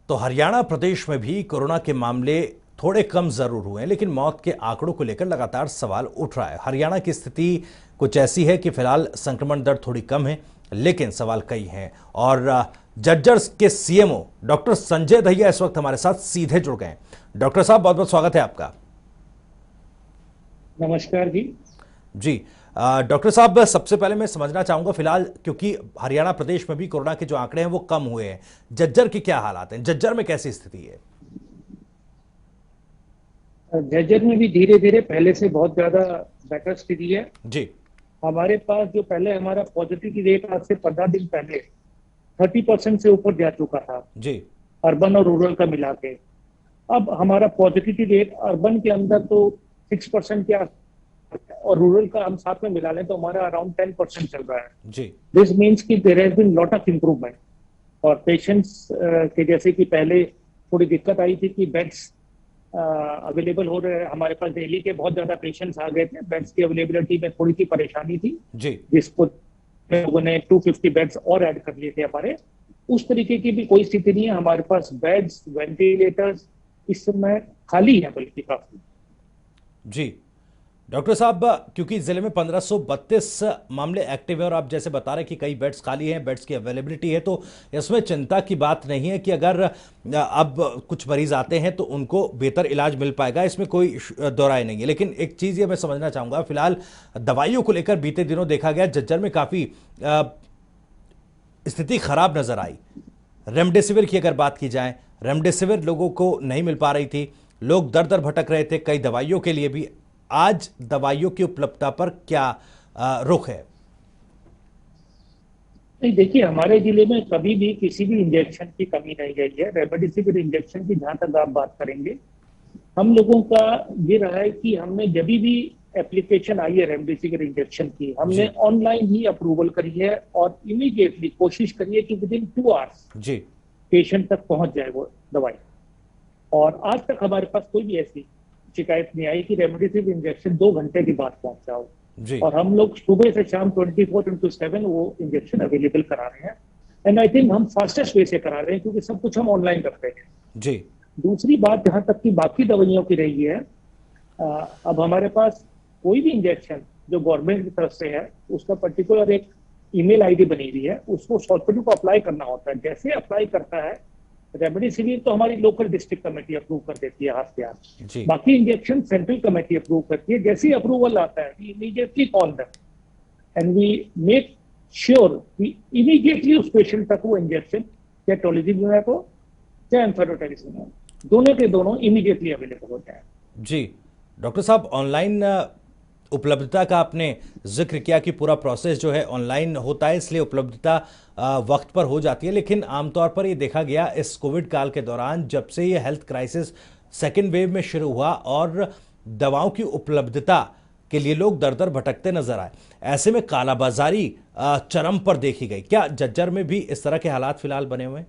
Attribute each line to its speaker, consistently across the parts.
Speaker 1: तो हरियाणा प्रदेश में भी कोरोना के मामले थोड़े कम जरूर हुए हैं, लेकिन मौत के आंकड़ों को लेकर लगातार सवाल उठ रहा है। हरियाणा की स्थिति कुछ ऐसी है कि फिलहाल संक्रमण दर थोड़ी कम है, लेकिन सवाल कई हैं। और झज्जर के सीएमओ डॉक्टर संजय दहिया इस वक्त हमारे साथ सीधे जुड़ गए हैं। डॉक्टर साहब, बहुत बहुत स्वागत है आपका।
Speaker 2: नमस्कार जी।
Speaker 1: जी डॉक्टर साहब, सबसे पहले मैं समझना चाहूंगा, फिलहाल क्योंकि हरियाणा प्रदेश में भी कोरोना के जो आंकड़े हैं वो कम हुए हैं, झज्जर के क्या हालात हैं, झज्जर में कैसी स्थिति है?
Speaker 2: झज्जर में भी धीरे धीरे पहले से बहुत ज्यादा बेटर स्थिति है।
Speaker 1: जी।
Speaker 2: हमारे पास जो पहले हमारा पॉजिटिविटी रेट आज से 15 दिन पहले 30% से ऊपर जा चुका था,
Speaker 1: जी।
Speaker 2: अर्बन और रूरल का मिला के। अब हमारा पॉजिटिविटी रेट अर्बन के अंदर तो 6% के आस और रूरल का हम साथ में मिला लें तो हमारा अराउंड 10% चल रहा है।
Speaker 1: जी।
Speaker 2: दिस मीन्स कि there has been lot of improvement. और पेशेंट्स के जैसे कि पहले थोड़ी दिक्कत आई थी कि बेड्स अवेलेबल हो रहे हैं, हमारे पास दिल्ली के बहुत ज्यादा पेशेंट्स आ गए थे, बेड्स की अवेलेबिलिटी में थोड़ी सी परेशानी थी,
Speaker 1: जी।
Speaker 2: जिसको लोगों ने 250 बेड्स और ऐड कर लिए थे हमारे। उस तरीके की भी कोई स्थिति नहीं है, हमारे पास बेड्स, वेंटिलेटर्स इस समय खाली है बल्कि काफी।
Speaker 1: जी डॉक्टर साहब, क्योंकि जिले में 1532 मामले एक्टिव है और आप जैसे बता रहे हैं कि कई बेड्स खाली हैं, बेड्स की अवेलेबिलिटी है, तो इसमें चिंता की बात नहीं है कि अगर अब कुछ मरीज आते हैं तो उनको बेहतर इलाज मिल पाएगा, इसमें कोई दोराय नहीं है। लेकिन एक चीज़ ये मैं समझना चाहूँगा, फिलहाल दवाइयों को लेकर बीते दिनों देखा गया झज्जर में काफ़ी स्थिति खराब नजर आई। रेमडेसिविर की अगर बात की जाए, रेमडेसिविर लोगों को नहीं मिल पा रही थी, लोग दर दर भटक रहे थे कई दवाइयों के लिए भी। आज दवाइयों की उपलब्धता पर क्या रुख है?
Speaker 2: नहीं, देखिए, हमारे जिले में कभी भी किसी भी इंजेक्शन की कमी नहीं रही है। रेमडेसिविर इंजेक्शन की जहां तक आप बात करेंगे, हम लोगों का ये रहा है कि हमने जब भी एप्लीकेशन आई है रेमडेसिविर इंजेक्शन की, हमने
Speaker 1: जी।
Speaker 2: ऑनलाइन ही अप्रूवल करी है और इमीडिएटली कोशिश करी है कि विद इन 2 आवर्स
Speaker 1: जी।
Speaker 2: पेशेंट तक पहुंच जाए वो दवाई। और आज तक हमारे पास कोई भी ऐसी शिकायत नहीं आई कि रेमडेसिविर इंजेक्शन 2 घंटे के बाद पहुंचा हो।
Speaker 1: जी।
Speaker 2: और हम लोग सुबह से शाम 24/7 वो इंजेक्शन अवेलेबल करा रहे हैं। एंड आई थिंक हम फास्टेस्ट वे से करा रहे हैं क्योंकि सब कुछ हम ऑनलाइन करते हैं।
Speaker 1: जी।
Speaker 2: दूसरी बात, जहां तक की बाकी दवाइयों की रही है, अब हमारे पास कोई भी इंजेक्शन जो गवर्नमेंट की तरफ से है, उसका पर्टिकुलर एक ईमेल आईडी बनी हुई है, उसको हॉस्पिटल को अप्लाई करना होता है। जैसे अप्लाई करता है रेमडेसिविर तो हमारी लोकल डिस्ट्रिक्ट कमेटी अप्रूव कर देती है हाथ पे हाथ।
Speaker 1: जी।
Speaker 2: बाकी इंजेक्शन सेंट्रल कमेटी अप्रूव करती है। जैसे ही अप्रूवल आता है, we immediately call them and we make sure कि इमीडिएटली उस पेशेंट तक वो इंजेक्शन, चाहे टोलिजिनिमाब हो चाहे एम्फेडोटाइलिसिन हो, दोनों के दोनों इमीडिएटली अवेलेबल हो जाए।
Speaker 1: जी डॉक्टर साहब, ऑनलाइन उपलब्धता का आपने जिक्र किया कि पूरा प्रोसेस जो है ऑनलाइन होता है, इसलिए उपलब्धता वक्त पर हो जाती है। लेकिन आमतौर पर ये देखा गया इस कोविड काल के दौरान, जब से ये हेल्थ क्राइसिस सेकेंड वेव में शुरू हुआ और दवाओं की उपलब्धता के लिए लोग दर दर भटकते नजर आए, ऐसे में कालाबाजारी चरम पर देखी गई। क्या झज्जर में भी इस तरह के हालात फिलहाल बने हुए हैं?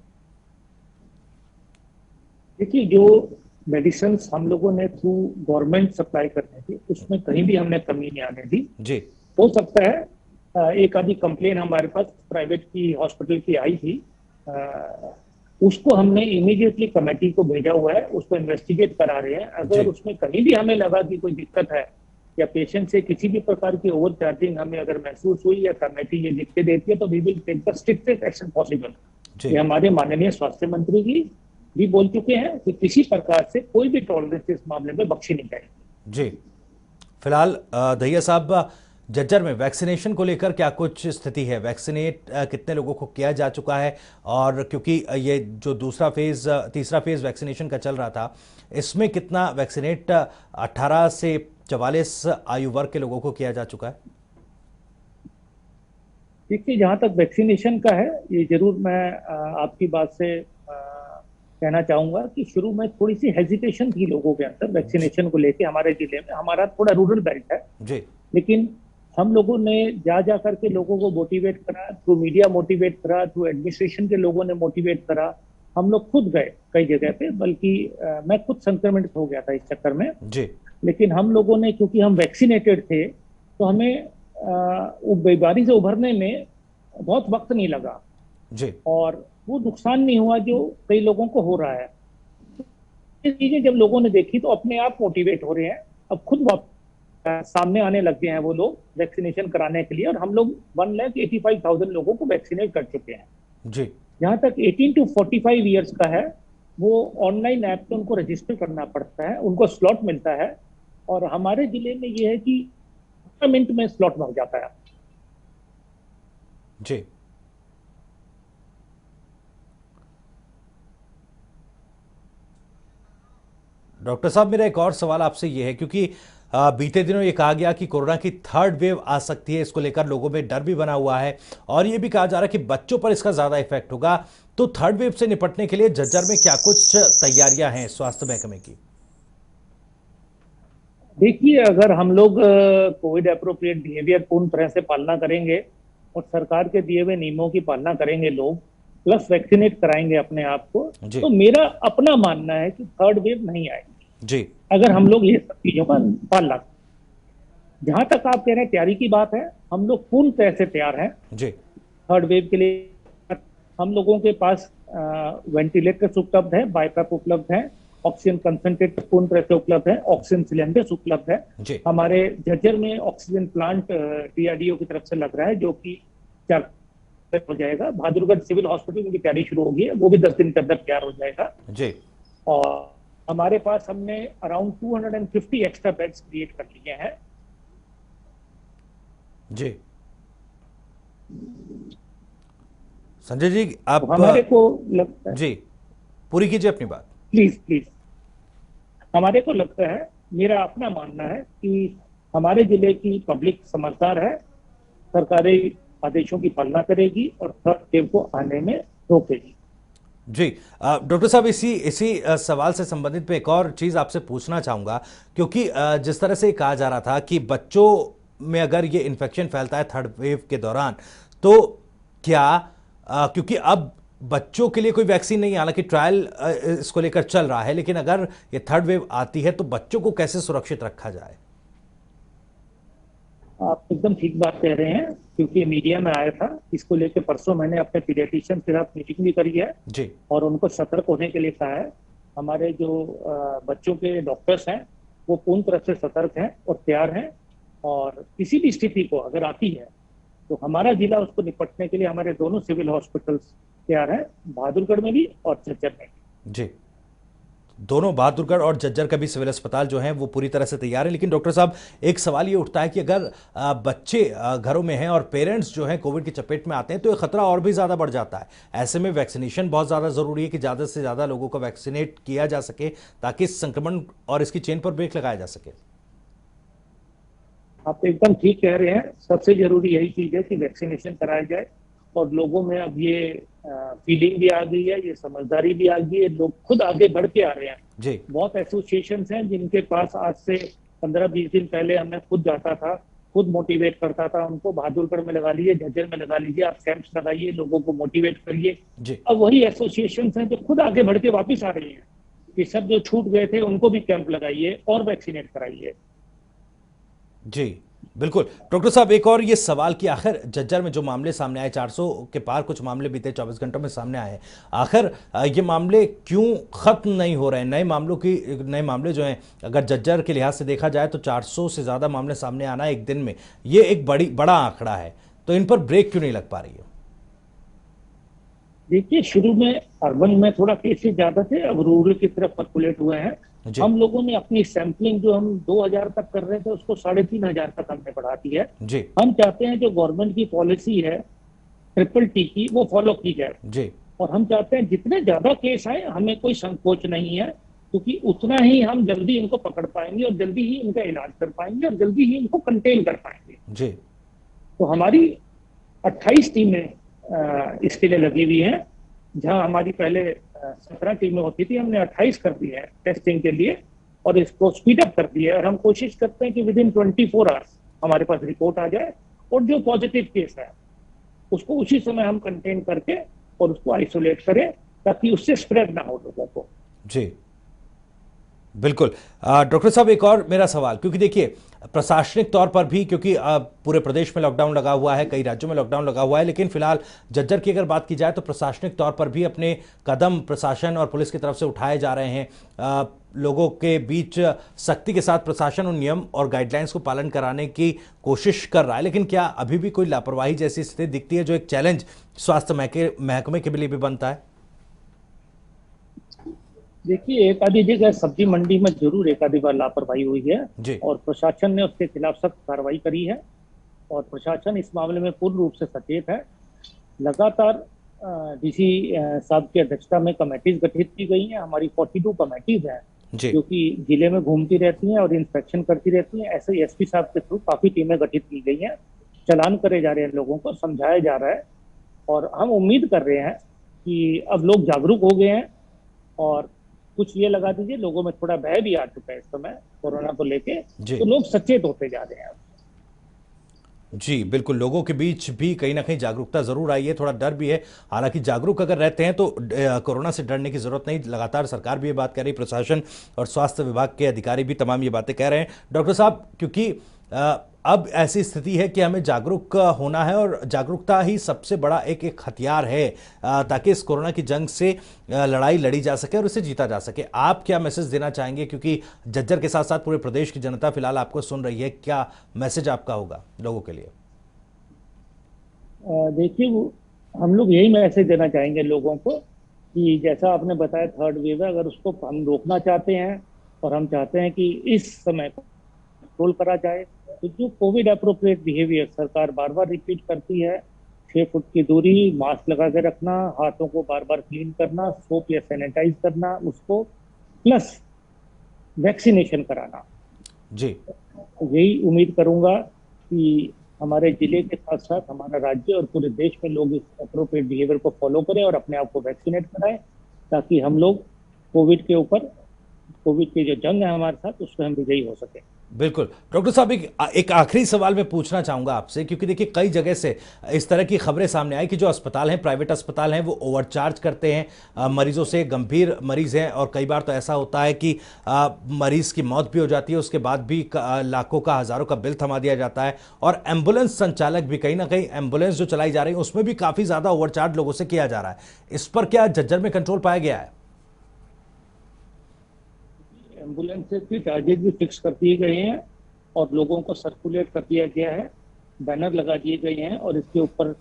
Speaker 2: देखिए, जो मेडिसिन हम लोगों ने थ्रू गवर्नमेंट सप्लाई करनी थी, उसमें कहीं भी हमने कमी नहीं आने दी।
Speaker 1: जी।
Speaker 2: हो सकता है एक आधी कंप्लेन हमारे पास प्राइवेट की हॉस्पिटल की आई थी, उसको हमने इमीडिएटली कमेटी को भेजा हुआ है, उसको इन्वेस्टिगेट करा रहे हैं। अगर
Speaker 1: जी।
Speaker 2: उसमें कहीं भी हमें लगा कि कोई दिक्कत है या पेशेंट से किसी भी प्रकार की ओवर चार्जिंग हमें अगर महसूस हुई या कमेटी ये लिख के देती है, तो we will take the strictest action possible.
Speaker 1: जी।
Speaker 2: ये हमारे माननीय स्वास्थ्य मंत्री जी भी बोल चुके हैं कि किसी प्रकार से कोई भी टॉलरेंस इस मामले में बख्शी नहीं जाएगी।
Speaker 1: जी। फिलहाल दहिया साहब, झज्जर में वैक्सीनेशन को लेकर क्या कुछ स्थिति है? वैक्सीनेट कितने लोगों को किया जा चुका है? और क्योंकि ये जो तीसरा फेज वैक्सीनेशन का चल रहा था, इसमें कितना वैक्सीनेट 18 से 44 आयु वर्ग के लोगों को किया जा चुका है?
Speaker 2: देखिए, जहां तक वैक्सीनेशन का है, ये जरूर मैं आपकी बात से कहना चाहूंगा कि शुरू में थोड़ी सी हेजिटेशन थी लोगों के अंदर वैक्सीनेशन को लेके। हमारे जिले में, हमारा थोड़ा रूरल बेल्ट है,
Speaker 1: जी।
Speaker 2: लेकिन हम लोगों ने जा करके लोगों को मोटिवेट करा, थ्रू मीडिया मोटिवेट करा, थ्रू एडमिनिस्ट्रेशन के लोगों ने मोटिवेट करा। हम लोग खुद गए कई जगह पे, बल्कि मैं खुद संक्रमित हो गया था इस चक्कर में।
Speaker 1: जी।
Speaker 2: लेकिन हम लोगों ने, क्योंकि हम वैक्सीनेटेड थे, तो हमें वो बीमारी से उभरने में बहुत वक्त नहीं लगा।
Speaker 1: जी।
Speaker 2: और वो नुकसान नहीं हुआ जो कई लोगों को हो रहा है। ये चीजें जब लोगों ने देखी तो अपने आप मोटिवेट हो रहे हैं, अब खुद सामने आने लग गए हैं वो लोग वैक्सीनेशन कराने के लिए, और हम लोग 1,85,000 लोगों को वैक्सीनेट कर चुके हैं।
Speaker 1: जी।
Speaker 2: जहां तक 18 टू 45 ईयर्स का है, वो ऑनलाइन ऐप पे उनको रजिस्टर करना पड़ता है, उनको स्लॉट मिलता है, और हमारे जिले में ये है कि 15 मिनट में स्लॉट भर जाता है।
Speaker 1: जी। डॉक्टर साहब, मेरा एक और सवाल आपसे ये है, क्योंकि बीते दिनों ये कहा गया कि कोरोना की थर्ड वेव आ सकती है, इसको लेकर लोगों में डर भी बना हुआ है, और ये भी कहा जा रहा है कि बच्चों पर इसका ज्यादा इफेक्ट होगा। तो थर्ड वेव से निपटने के लिए झज्जर में क्या कुछ तैयारियां हैं स्वास्थ्य महकमे की?
Speaker 2: देखिए, अगर हम लोग कोविड अप्रोप्रिएट बिहेवियर पूर्ण तरह से पालना करेंगे और सरकार के दिए हुए नियमों की पालना करेंगे लोग, प्लस वैक्सीनेट कराएंगे अपने आप को,
Speaker 1: जी।
Speaker 2: तो मेरा अपना मानना है कि थर्ड वेव नहीं आएगी,
Speaker 1: जी।
Speaker 2: अगर हम लोग ये सब चीजों का पालना करें। जहां तक आप कह रहे हैं तैयारी की बात है, हम लोग पूर्ण तरह से तैयार हैं
Speaker 1: जी।
Speaker 2: थर्ड वेव के लिए। हम लोगों के पास वेंटिलेटर्स उपलब्ध है, बाईपैप उपलब्ध है, ऑक्सीजन कंसंट्रेटर पूर्ण तरह से उपलब्ध है, ऑक्सीजन सिलेंडर्स उपलब्ध है।
Speaker 1: जी।
Speaker 2: हमारे झज्जर में ऑक्सीजन प्लांट डीआरडीओ की तरफ से लग रहा है, जो कि 4 हो जाएगा। बहादुरगढ़ सिविल हॉस्पिटल की तैयारी शुरू होगी है, वो भी 10 दिन के अंदर तैयार हो जाएगा।
Speaker 1: जी।
Speaker 2: और हमारे पास हमने अराउंड 250 एक्स्ट्रा बेड्स क्रिएट कर लिए हैं।
Speaker 1: जी। संजय जी, आप
Speaker 2: तो हमारे को लगता है,
Speaker 1: जी, पूरी कीजिए अपनी बात।
Speaker 2: प्लीज प्लीज, हमारे को लगता है, मेरा अपना मानना है कि हमारे जिले की पब्लिक समझदार है, सरकारी आदेशों की पालना करेगी और थर्ड वेव को आने में रोकेगी।
Speaker 1: जी। डॉक्टर साहब, इसी इसी सवाल से संबंधित पे एक और चीज़ आपसे पूछना चाहूँगा, क्योंकि जिस तरह से कहा जा रहा था कि बच्चों में अगर ये इन्फेक्शन फैलता है थर्ड वेव के दौरान, तो क्या क्योंकि अब बच्चों के लिए कोई वैक्सीन नहीं है, हालांकि ट्रायल इसको लेकर चल रहा है, लेकिन अगर ये थर्ड वेव आती है तो बच्चों को कैसे सुरक्षित रखा जाए?
Speaker 2: आप एकदम ठीक बात कह रहे हैं, क्योंकि मीडिया में आया था इसको लेकर। परसों मैंने अपने पीडियाट्रिशियन के साथ मीटिंग भी करी है
Speaker 1: जी।
Speaker 2: और उनको सतर्क होने के लिए कहा है। हमारे जो बच्चों के डॉक्टर्स हैं वो पूर्ण तरह से सतर्क हैं और तैयार हैं, और किसी भी स्थिति को अगर आती है तो हमारा जिला उसको निपटने के लिए, हमारे दोनों सिविल हॉस्पिटल्स तैयार हैं, बहादुरगढ़ में भी और झज्जर में भी।
Speaker 1: जी। दोनों बहादुरगढ़ और झज्जर का भी सिविल अस्पताल जो है वो पूरी तरह से तैयार है। लेकिन डॉक्टर साहब, एक सवाल ये उठता है कि अगर बच्चे घरों में हैं और पेरेंट्स जो हैं कोविड की चपेट में आते हैं, तो ये खतरा और भी ज़्यादा बढ़ जाता है। ऐसे में वैक्सीनेशन बहुत ज़्यादा ज़रूरी है कि ज़्यादा से ज़्यादा लोगों को वैक्सीनेट किया जा सके, ताकि इस संक्रमण और इसकी चेन पर ब्रेक लगाया जा सके।
Speaker 2: आप एकदम ठीक कह रहे हैं, सबसे जरूरी यही चीज है कि वैक्सीनेशन कराया जाए, और लोगों में अब ये फीलिंग भी आ गई है, ये समझदारी भी आ गई है, लोग खुद आगे बढ़ के आ रहे हैं।
Speaker 1: जी।
Speaker 2: बहुत एसोसिएशन हैं जिनके पास आज से 15-20 दिन पहले मैं खुद जाता था, खुद मोटिवेट करता था उनको, बहादुरगढ़ में लगा लीजिए, झज्जर में लगा लीजिए, आप कैंप्स लगाइए, लोगों को मोटिवेट करिए।
Speaker 1: जी।
Speaker 2: अब वही एसोसिएशन हैं जो खुद आगे बढ़ के वापिस आ रही हैं कि सब जो छूट गए थे उनको भी कैंप लगाइए और वैक्सीनेट कराइए।
Speaker 1: जी, बिल्कुल। डॉक्टर साहब, एक और ये सवाल कि आखिर झज्जर में जो मामले सामने आए, 400 के पार कुछ मामले बीते 24 घंटों में सामने आए हैं, आखिर ये मामले क्यों खत्म नहीं हो रहे हैं? नए मामले जो हैं, अगर झज्जर के लिहाज से देखा जाए तो 400 से ज़्यादा मामले सामने आना एक दिन में, ये एक बड़ा आंकड़ा है, तो इन पर ब्रेक क्यों नहीं लग पा रही है?
Speaker 2: देखिए, शुरू में अर्बन में थोड़ा केसेस ज्यादा थे, अब रूरल की तरफ सर्कुलेट हुए हैं। हम लोगों ने अपनी सैंपलिंग जो हम 2000 तक कर रहे थे उसको 3500 तक हमने बढ़ा दी है।
Speaker 1: जी।
Speaker 2: हम चाहते हैं जो गवर्नमेंट की पॉलिसी है ट्रिपल टी की, वो फॉलो की जाए।
Speaker 1: जी।
Speaker 2: और हम चाहते हैं जितने ज्यादा केस आए, हमें कोई संकोच नहीं है, क्योंकि उतना ही हम जल्दी इनको पकड़ पाएंगे और जल्दी ही इनका इलाज कर पाएंगे और जल्दी ही इनको कंटेन कर पाएंगे।
Speaker 1: जी।
Speaker 2: तो हमारी 28 टीमें इसके लिए लगी हुई हैं। जहां हमारी पहले 17 टीमें होती थी, हमने 28 कर दी है टेस्टिंग के लिए, और इसको स्पीड अप कर दिया है। और हम कोशिश करते हैं कि विद इन 24 आवर्स हमारे पास रिपोर्ट आ जाए, और जो पॉजिटिव केस है उसको उसी समय हम कंटेन करके और उसको आइसोलेट करें, ताकि उससे स्प्रेड ना हो लोगों को।
Speaker 1: जी, बिल्कुल। डॉक्टर साहब, एक और मेरा सवाल, क्योंकि देखिए प्रशासनिक तौर पर भी, क्योंकि पूरे प्रदेश में लॉकडाउन लगा हुआ है, कई राज्यों में लॉकडाउन लगा हुआ है, लेकिन फिलहाल झज्जर की अगर बात की जाए तो प्रशासनिक तौर पर भी अपने कदम प्रशासन और पुलिस की तरफ से उठाए जा रहे हैं। लोगों के बीच सख्ती के साथ प्रशासन उन नियम और गाइडलाइंस को पालन कराने की कोशिश कर रहा है, लेकिन क्या अभी भी कोई लापरवाही जैसी स्थिति दिखती है जो एक चैलेंज स्वास्थ्य महकमे के लिए भी बनता है?
Speaker 2: देखिए, एक आधी जगह सब्जी मंडी में जरूर एक आधी बार लापरवाही हुई है
Speaker 1: जी।
Speaker 2: और प्रशासन ने उसके खिलाफ सख्त कार्रवाई करी है और प्रशासन इस मामले में पूर्ण रूप से सचेत है। लगातार डीसी साहब की अध्यक्षता में कमेटीज गठित की गई हैं। हमारी 42 कमेटीज हैं
Speaker 1: जी।
Speaker 2: जो कि जिले में घूमती रहती हैं और इंस्पेक्शन करती रहती हैं। ऐसे एसपी साहब के थ्रू काफी टीमें गठित की गई हैं। चालान करे जा रहे हैं, लोगों को समझाया जा रहा है और हम उम्मीद कर रहे हैं कि अब लोग जागरूक हो गए हैं और कुछ ये लगा दीजिए, लोगों में थोड़ा भय भी आ चुका है इस समय कोरोना को लेके, तो लोग सचेत होते जा रहे हैं।
Speaker 1: जी बिल्कुल, लोगों के बीच भी कहीं ना कहीं जागरूकता जरूर आई है, थोड़ा डर भी है। हालांकि जागरूक अगर रहते हैं तो कोरोना से डरने की जरूरत नहीं। लगातार सरकार भी ये बात कह रही, प्रशासन और स्वास्थ्य विभाग के अधिकारी भी तमाम ये बातें कह रहे हैं। डॉक्टर साहब, क्योंकि अब ऐसी स्थिति है कि हमें जागरूक होना है और जागरूकता ही सबसे बड़ा एक हथियार है ताकि इस कोरोना की जंग से लड़ाई लड़ी जा सके और इसे जीता जा सके। आप क्या मैसेज देना चाहेंगे, क्योंकि झज्जर के साथ साथ पूरे प्रदेश की जनता फिलहाल आपको सुन रही है, क्या मैसेज आपका होगा लोगों के लिए?
Speaker 2: देखिए, हम लोग यही मैसेज देना चाहेंगे लोगों को कि जैसा आपने बताया थर्ड वेव है, अगर उसको हम रोकना चाहते हैं और हम चाहते हैं कि इस समय कंट्रोल करा जाए, तो जो कोविड अप्रोप्रिएट बिहेवियर सरकार बार बार रिपीट करती है, 6 फुट की दूरी, मास्क लगा के रखना, हाथों को बार बार क्लीन करना, सोप या सैनिटाइज करना उसको, प्लस वैक्सीनेशन कराना।
Speaker 1: जी।
Speaker 2: यही उम्मीद करूंगा कि हमारे जिले के साथ साथ हमारा राज्य और पूरे देश में लोग इस अप्रोप्रिएट बिहेवियर को फॉलो करें और अपने आप को वैक्सीनेट कराएं, ताकि हम लोग कोविड की जो जंग है हमारे साथ, उसमें हम विजयी हो सके।
Speaker 1: बिल्कुल। डॉक्टर साहब, एक आखिरी सवाल मैं पूछना चाहूंगा आपसे, क्योंकि देखिए कई जगह से इस तरह की खबरें सामने आई कि जो अस्पताल हैं, प्राइवेट अस्पताल हैं, वो ओवरचार्ज करते हैं मरीजों से। गंभीर मरीज हैं और कई बार तो ऐसा होता है कि मरीज की मौत भी हो जाती है, उसके बाद भी लाखों का, हजारों का बिल थमा दिया जाता है। और एम्बुलेंस संचालक भी, कहीं ना कहीं एम्बुलेंस जो चलाई जा रही है उसमें भी काफी ज्यादा ओवरचार्ज लोगों से किया जा रहा है। इस पर क्या झज्जर में कंट्रोल पाया गया है?
Speaker 2: एम्बुलेंस के चार्जेस भी फिक्स कर दिए गए हैं और लोगों को सर्कुलेट कर दिया गया है, बैनर लगा दिए गए हैं और इसके ऊपर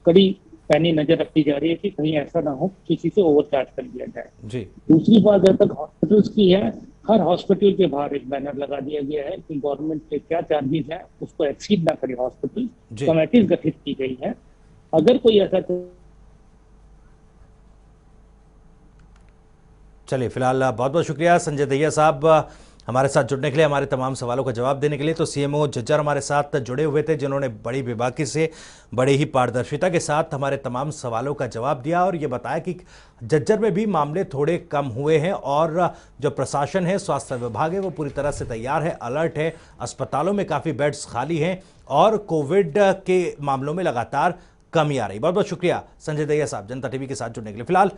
Speaker 2: कड़ी पैनी नजर रखी जा रही है कि कहीं ऐसा ना हो किसी से ओवरचार्ज कर दिया जाए।
Speaker 1: जी।
Speaker 2: दूसरी बात, जब तक हॉस्पिटल्स की है, हर हॉस्पिटल के बाहर एक बैनर लगा दिया गया है कि गवर्नमेंट के क्या चार्जेस हैं उसको एक्सीड ना करे हॉस्पिटल। कमेटीज गठित की गई है, अगर कोई ऐसा।
Speaker 1: चलिए, फिलहाल बहुत बहुत शुक्रिया संजय दहिया साहब हमारे साथ जुड़ने के लिए, हमारे तमाम सवालों का जवाब देने के लिए। तो सीएमओ झज्जर हमारे साथ जुड़े हुए थे, जिन्होंने बड़ी बेबाकी से, बड़ी ही पारदर्शिता के साथ हमारे तमाम सवालों का जवाब दिया और ये बताया कि झज्जर में भी मामले थोड़े कम हुए हैं और जो प्रशासन है, स्वास्थ्य विभाग है, वो पूरी तरह से तैयार है, अलर्ट है। अस्पतालों में काफ़ी बेड्स खाली हैं और कोविड के मामलों में लगातार कमी आ रही। बहुत बहुत शुक्रिया संजय दहिया साहब जनता टीवी के साथ जुड़ने के लिए। फिलहाल